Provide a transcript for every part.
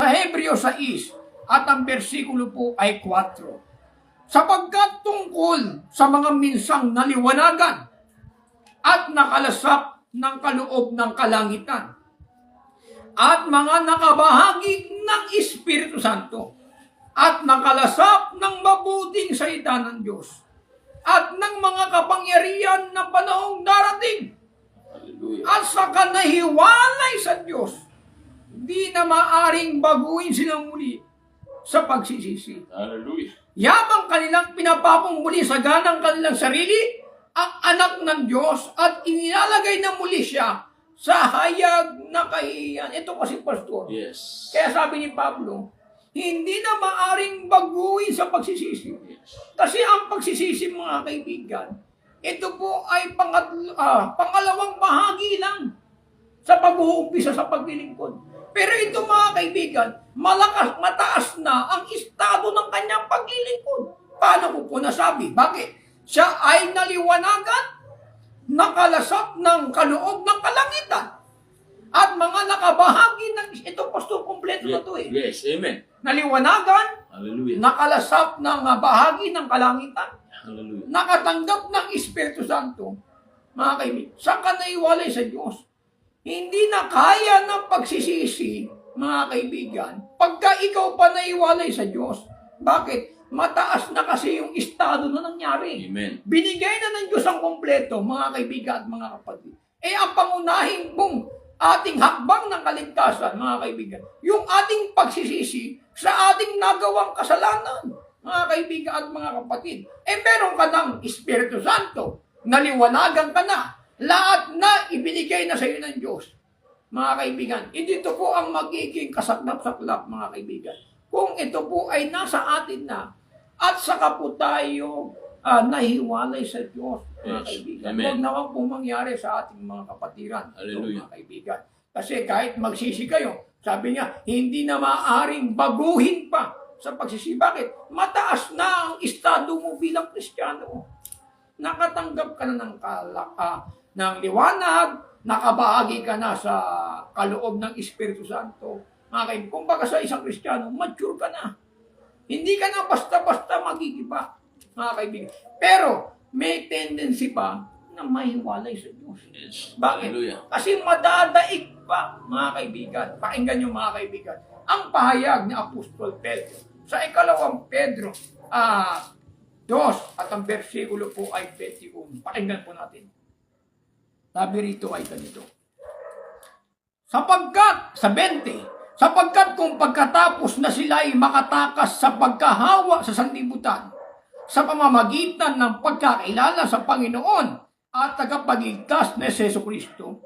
sa Hebreo 6 at ang bersikulo po ay 4. Sapagkat tungkol sa mga minsang naliwanagan at nakalasap ng kaloob ng kalangitan at mga nakabahagi ng Espiritu Santo at nakalasap ng mabuting salita ng Diyos at ng mga kapangyarihan ng panahong darating. Hallelujah. At sa kanahiwalay sa Diyos, di na maaring baguhin silang muli sa pagsisisi. Hallelujah. Yamang kanilang pinapapong muli sa ganang kanilang sarili, ang anak ng Diyos at inilalagay na muli siya sa hayag na kahihiyan. Ito kasi, Pastor. Yes. Kaya sabi ni Pablo, hindi na maaring baguhin sa pagsisisi. Kasi ang pagsisisi, mga kaibigan, ito po ay pangalawang bahagi lang sa pag-uumpisa sa paglilingkod. Pero ito, mga kaibigan, mataas na ang estado ng kanyang paglilingkod. Paano ko po nasabi? Bakit? Siya ay naliwanagan, nakalasap ng kaloob ng kalangitan, at mga nakabahagi ng, ito, Pastor, kompleto na to eh. Yes, amen. Naliwanagan, Hallelujah. nakalasap ng bahagi ng kalangitan, Hallelujah. nakatanggap ng Espiritu Santo, mga kaibigan, sa kanaiwalay sa Diyos. Hindi na kaya ng pagsisisi, mga kaibigan, pagka ikaw pa naiwalay sa Diyos. Bakit? Mataas na kasi yung estado na nangyari. Amen. Binigay na ng Diyos ang kompleto, mga kaibigan at mga kapatid. Ang pangunahing ating hakbang ng kaligtasan, mga kaibigan, yung ating pagsisisi sa ating nagawang kasalanan, mga kaibigan at mga kapatid. Meron ka ng Espiritu Santo, naliwanagan ka na, lahat na ibinigay na sa iyo ng Diyos. Mga kaibigan, dito po ang magiging kasaklap-saklap, mga kaibigan. Kung ito po ay nasa atin na, at saka po tayo nahiwalay sa Diyos, mga Yes. kaibigan. Amen. Huwag naman po mangyari sa ating mga kapatiran. Hallelujah. Mga kaibigan. Kasi kahit magsisi kayo, sabi niya, hindi na maaaring baguhin pa sa pagsisi. Bakit? Mataas na ang estado mo bilang Kristiyano. Nakatanggap ka na ng liwanag, nakabahagi ka na sa kaloob ng Espiritu Santo. Mga kaibigan, kumbaga sa isang Kristiyano, mature ka na. Hindi ka na basta-basta magigiba, mga kaibigan. Pero may tendency pa na mahiwalay sa Diyos. Yes. Bakit? Hallelujah. Kasi madadaig pa, mga kaibigan. Pakinggan niyo, mga kaibigan. Ang pahayag ni Apostol Pedro sa 2 Pedro 2 at ang bersikulo po ay 21. Pakinggan po natin. Sabi rito ay ganito. Sapagkat kung pagkatapos na sila ay makatakas sa pagkahawa sa sanlibutan, sa pamamagitan ng pagkakilala sa Panginoon at tagapagligtas na Hesus Kristo,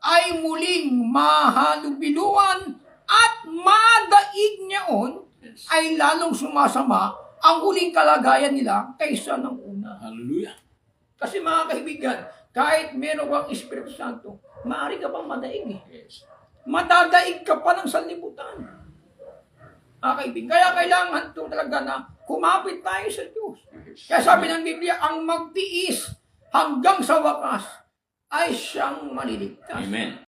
ay muling mahalubiluan at madaig niyaon, ay lalong sumasama ang huling kalagayan nila kaysa ng una. Hallelujah. Kasi, mga kaibigan, kahit meron kang Espiritu Santo, maaari ka pang madaig eh. Yes. Madadaig ka pa ng sanlibutan. Kaibigan, kaya kailangan ito talaga na kumapit tayo sa Diyos. Kaya sabi ng Biblia, ang magtiis hanggang sa wakas ay siyang maliligtas. Amen.